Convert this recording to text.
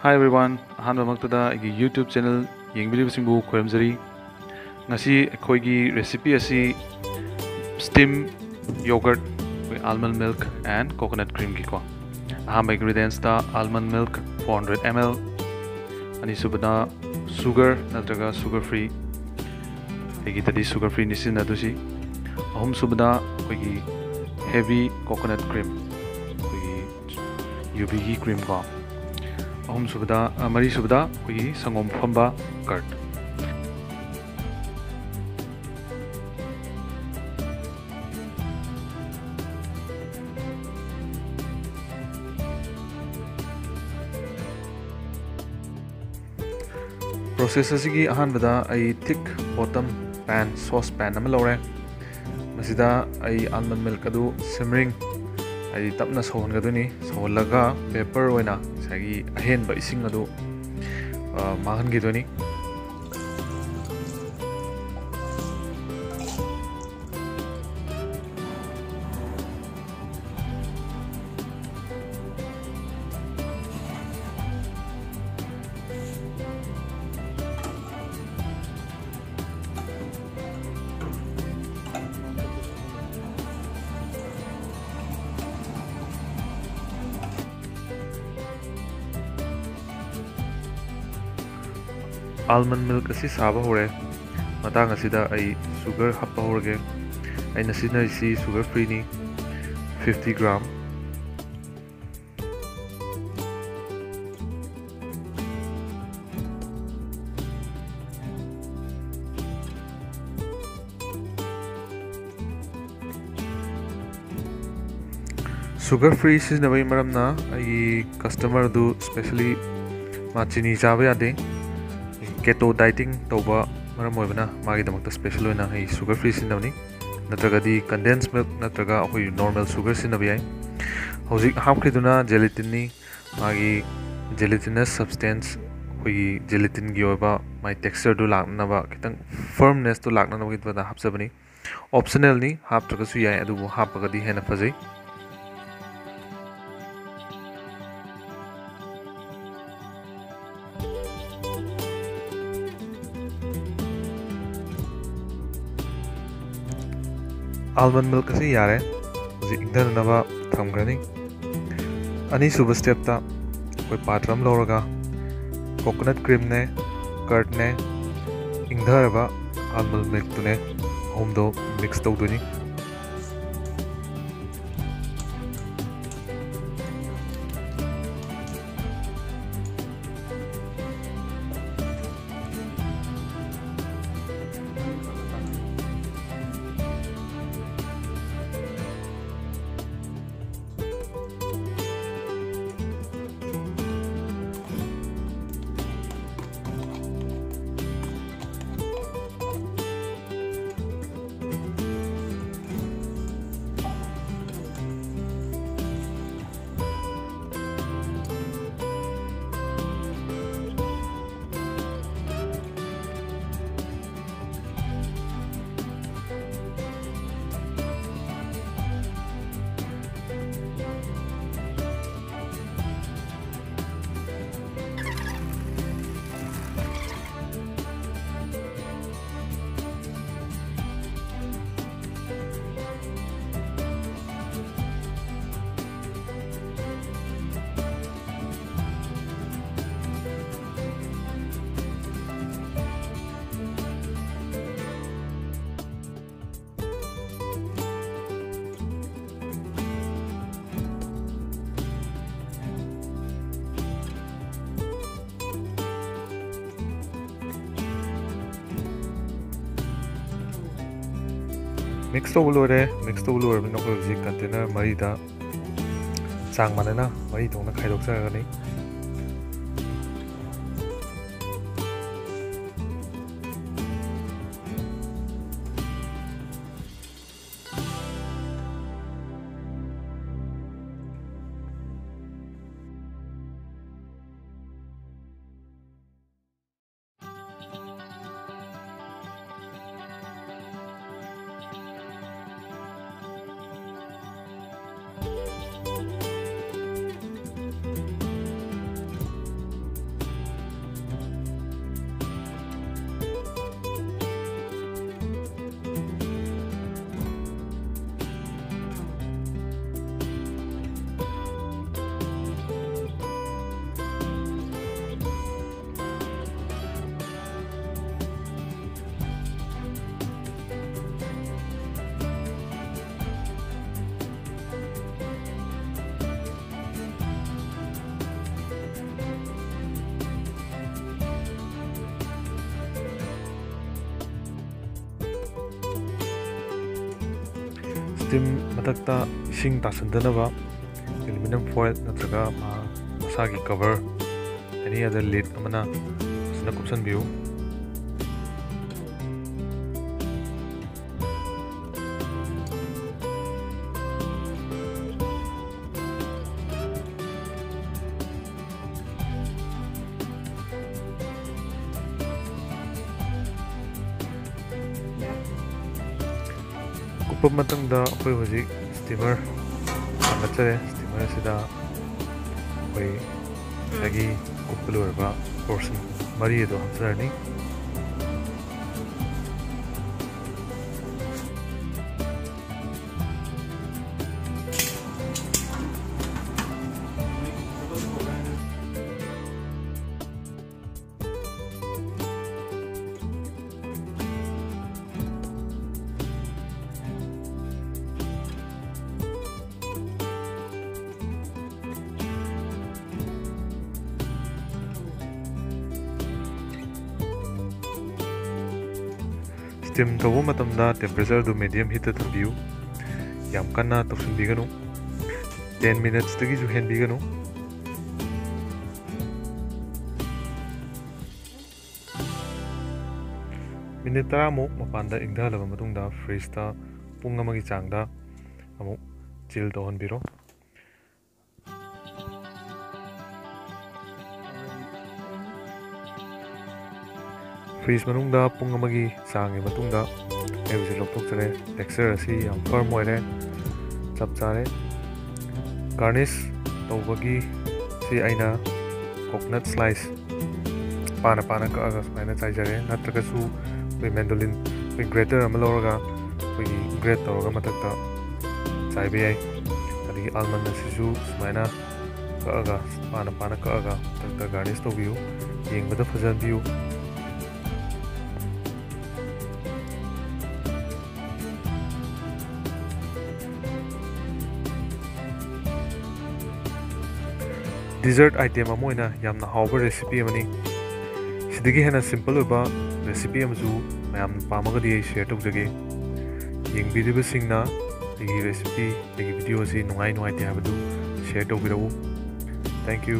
Hi everyone, ahanbamaktada igi YouTube channel yengbiribasingbu khoyamjari. Ngasi akhoi recipe asi steam yogurt with almond milk and coconut cream gi ko. Ahamba ingredients ta almond milk 400 ml, ani subada sugar natraga sugar free. Igi tadi sugar free nisin adusi. Ahum subada akhoi heavy coconut cream. Akhoi UV cream ko. ahum subada mari subada koi sangom phamba curd process asigi ahanbada ai thick bottom pan sauce pan ama lore masida ai almond milk adu simmering ai tapna sohongaduni soholaga paper oina sagi ahenba ising adu mahangiduni almond milk asi saba hore matang asida ai sugar happa horge ai nasina isi sugar free ni 50 gram sugar free seasonable maramna ai customer du especially machini chaba yade keto dieting toba maram moibana magi damakta special oina hai sugar free sinabni natraga di condensed milk natraga hoi normal sugar sinabi ai hojik hamkhiduna gelatin ni magi gelatinous substance hoi gelatin gi oba my texture du lakna ba kitang firmness tu lakna ba kitwa hapsabani optional ni haptraga su yai adu hapaga di hena fazai almond milk asi yare ji ingdan naba thamgrani ani suba step ta koi patram loraga coconut cream ne curd ne ingdharaba almond milk tu ne homdo mix tawduni mix to lore min ko ji container mari da chang manana mari thongna khaidok saragani steam मथक्ता इसिंग तासनदनबा aluminium foil नत्रगा मसागी cover any other lid अमना फजना कुपसनबियु कुप मतंगदा अखोय होजी steamer अंगचरे steamer सिदा अखोय दगी कुप लोरबा portion मरी दो हमसरनी स्टीम तब टेम्परेचर दो मीडियम हीट थम्बियु याम कन्ना तौसनबिगनु 10 मिनट्स तगी जु हेनबिगनु मिनिट 10 मु मपानदा इंगदालबा मतुंगदा फ्रीजता पुंग अमगी चांगदा अमु चिल तौहनबिरो फ्रीज मनुंगदा पुंग अमगी चांगे मतुंगदा एबसे लोकथोक्चरे टेक्सचर असी याम फर्म ओइरे चप चारे गार्निश तौबगी सी आइना कोकोनट स्लाइस पाना कअगा सुमाइना चाइजरे नत्रगसु वे मेंडोलिन वे ग्रेटर अमा लौरगा वे ग्रेट तौरगा मतक्ता चाइबे याइ अदगी आलमंड असिसु सुमाइना कअगा पाना कअगा मतक्ता गार्निश तौबियु येंगबदा फजनबियु डिजर्ट आइटम अमोइना यामना हाउबा रेसिपी अमनी सिदगी हेना सिंपल ओबा रेसिपी अमजु मयाम पामगदी शेयर तौजगे येंगबिदिबसिंगना दिगी रेसिपी दिगी वीडियो असि नुंगाइ नुंगाइ ते हाबदु शेयर तौबिरौ थैंक यू